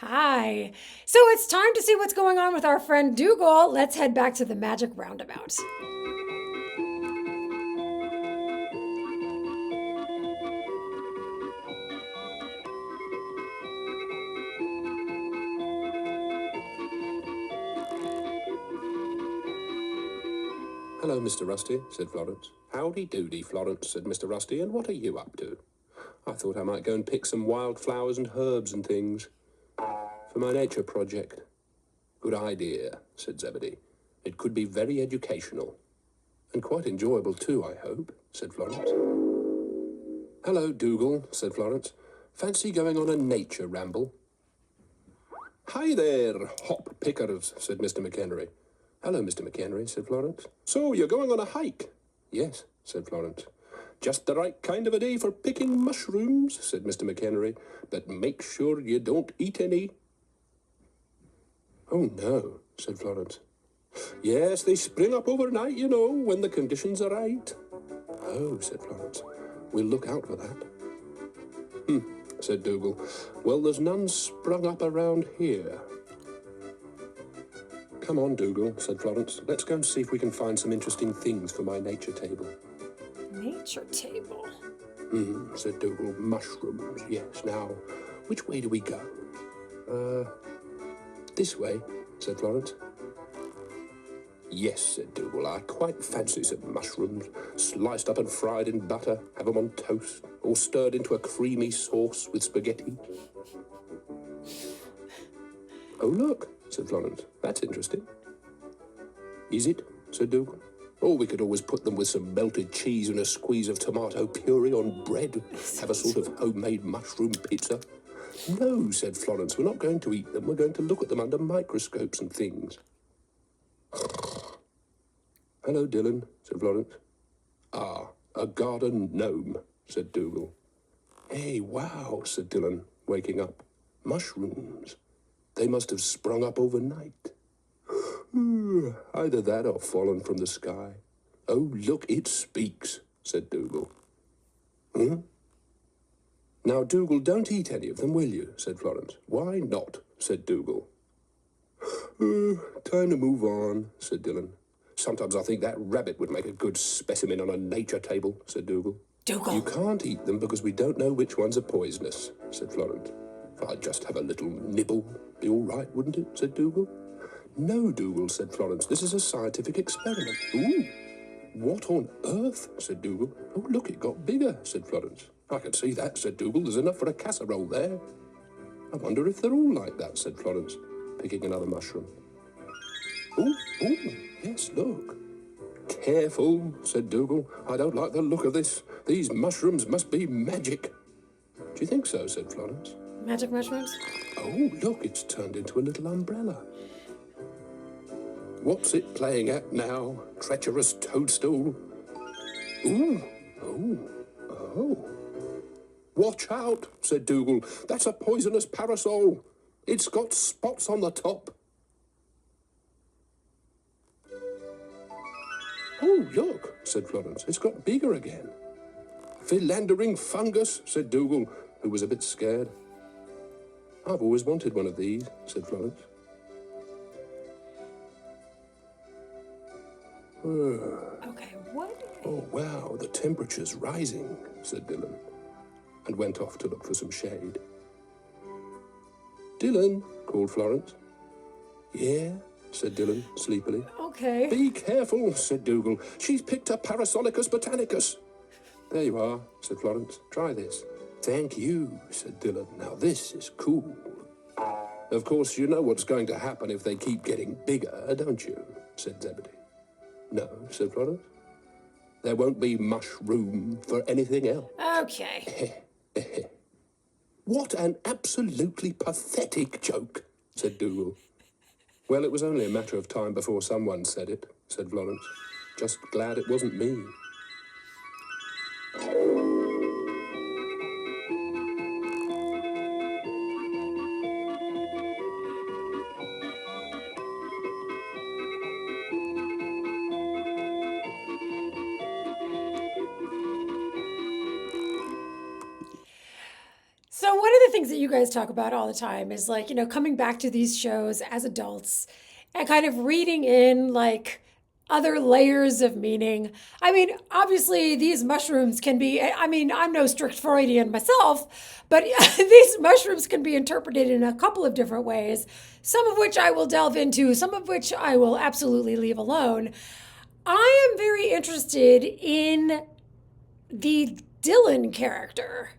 Hi. So it's time to see what's going on with our friend Dougal. Let's head back to the magic roundabout. Hello, Mr. Rusty, said Florence. Howdy doody, Florence, said Mr. Rusty, and what are you up to? I thought I might go and pick some wildflowers and herbs and things for my nature project. Good idea, said Zebedee. It could be very educational. And quite enjoyable too, I hope, said Florence. Hello, Dougal, said Florence. Fancy going on a nature ramble? Hi there, hop pickers, said Mr. McHenry. Hello, Mr. McHenry, said Florence. So you're going on a hike? Yes, said Florence. Just the right kind of a day for picking mushrooms, said Mr. McHenry. But make sure you don't eat any. Oh, no, said Florence. Yes, they spring up overnight, you know, when the conditions are right. Oh, said Florence. We'll look out for that. Said Dougal. Well, there's none sprung up around here. Come on, Dougal, said Florence. Let's go and see if we can find some interesting things for my nature table. Nature table. Said Dougal. Mushrooms, yes. Now, which way do we go? This way, said Florence. Yes, said Dougal. I quite fancy some mushrooms, sliced up and fried in butter, have 'em on toast, or stirred into a creamy sauce with spaghetti. Oh, look, said Florence. That's interesting. Is it? Said Dougal. Or we could always put them with some melted cheese and a squeeze of tomato puree on bread. Have a sort of homemade mushroom pizza. No, said Florence. We're not going to eat them. We're going to look at them under microscopes and things. Hello, Dylan, said Florence. Ah, a garden gnome, said Dougal. Hey, wow, said Dylan, waking up. Mushrooms. They must have sprung up overnight. Either that or fallen from the sky. Oh, look, it speaks, said Dougal. Now, Dougal, don't eat any of them, will you? Said Florence. Why not? Said Dougal. Time to move on, said Dylan. Sometimes I think that rabbit would make a good specimen on a nature table, said Dougal. Dougal. You can't eat them because we don't know which ones are poisonous, said Florence. If I'd just have a little nibble, be all right, wouldn't it? Said Dougal. No, Dougal, said Florence. This is a scientific experiment. Ooh, what on earth? Said Dougal. Oh, look, it got bigger, said Florence. I can see that, said Dougal. There's enough for a casserole there. I wonder if they're all like that, said Florence, picking another mushroom. Ooh, yes, look. Careful, said Dougal. I don't like the look of this. These mushrooms must be magic. Do you think so, said Florence. Magic mushrooms? Oh, look, it's turned into a little umbrella. What's it playing at now? Treacherous toadstool? Ooh, oh. Watch out, said Dougal. That's a poisonous parasol. It's got spots on the top. Oh, look, said Florence. It's got bigger again. Philandering fungus, said Dougal, who was a bit scared. I've always wanted one of these, said Florence. Okay, what? Oh, wow, the temperature's rising, said Dylan, and went off to look for some shade. Dylan, called Florence. Yeah, said Dylan, sleepily. Okay. Be careful, said Dougal. She's picked a Parasonicus botanicus. There you are, said Florence. Try this. Thank you, said Dylan. Now this is cool. Of course, you know what's going to happen if they keep getting bigger, don't you? Said Zebedee. No, said Florence. There won't be much room for anything else. Okay. What an absolutely pathetic joke, said Dougal. Well, it was only a matter of time before someone said it, said Florence. Just glad it wasn't me. So, what are the things that you guys talk about all the time is like, coming back to these shows as adults and kind of reading in like other layers of meaning. I mean, obviously, these mushrooms can be, I mean, I'm no strict Freudian myself, but these mushrooms can be interpreted in a couple of different ways, some of which I will delve into, some of which I will absolutely leave alone. I am very interested in the Dylan character.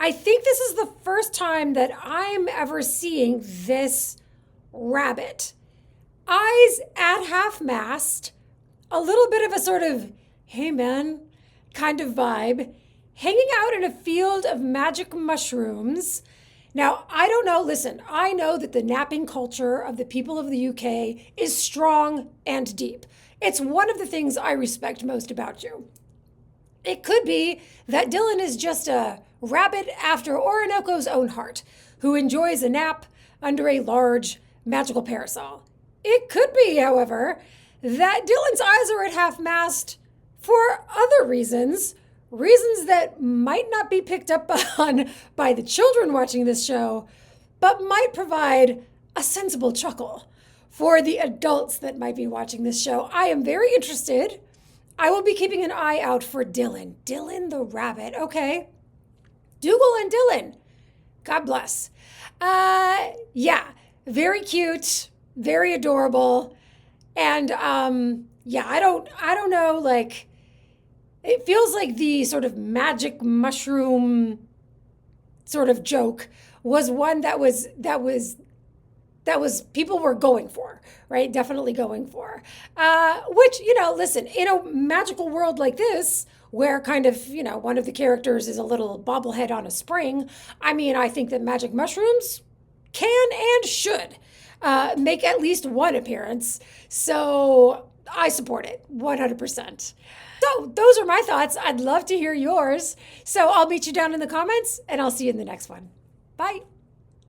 I think this is the first time that I'm ever seeing this rabbit. Eyes at half mast, a little bit of a sort of, hey man, kind of vibe, hanging out in a field of magic mushrooms. Now, I don't know, listen, I know that the napping culture of the people of the UK is strong and deep. It's one of the things I respect most about you. It could be that Dylan is just a rabbit after Orinoco's own heart who enjoys a nap under a large magical parasol. It could be, however, that Dylan's eyes are at half mast for other reasons that might not be picked up on by the children watching this show, but might provide a sensible chuckle for the adults that might be watching this show. I am very interested. I will be keeping an eye out for Dylan. Dylan the rabbit. Okay. Dougal and Dylan. God bless. Yeah, very cute, very adorable. And yeah, I don't know, like it feels like the sort of magic mushroom sort of joke was one that was people were going for, right? Definitely going for. Which, listen, in a magical world like this, where kind of, one of the characters is a little bobblehead on a spring, I mean, I think that magic mushrooms can and should make at least one appearance. So I support it 100%. So those are my thoughts. I'd love to hear yours. So I'll meet you down in the comments and I'll see you in the next one. Bye.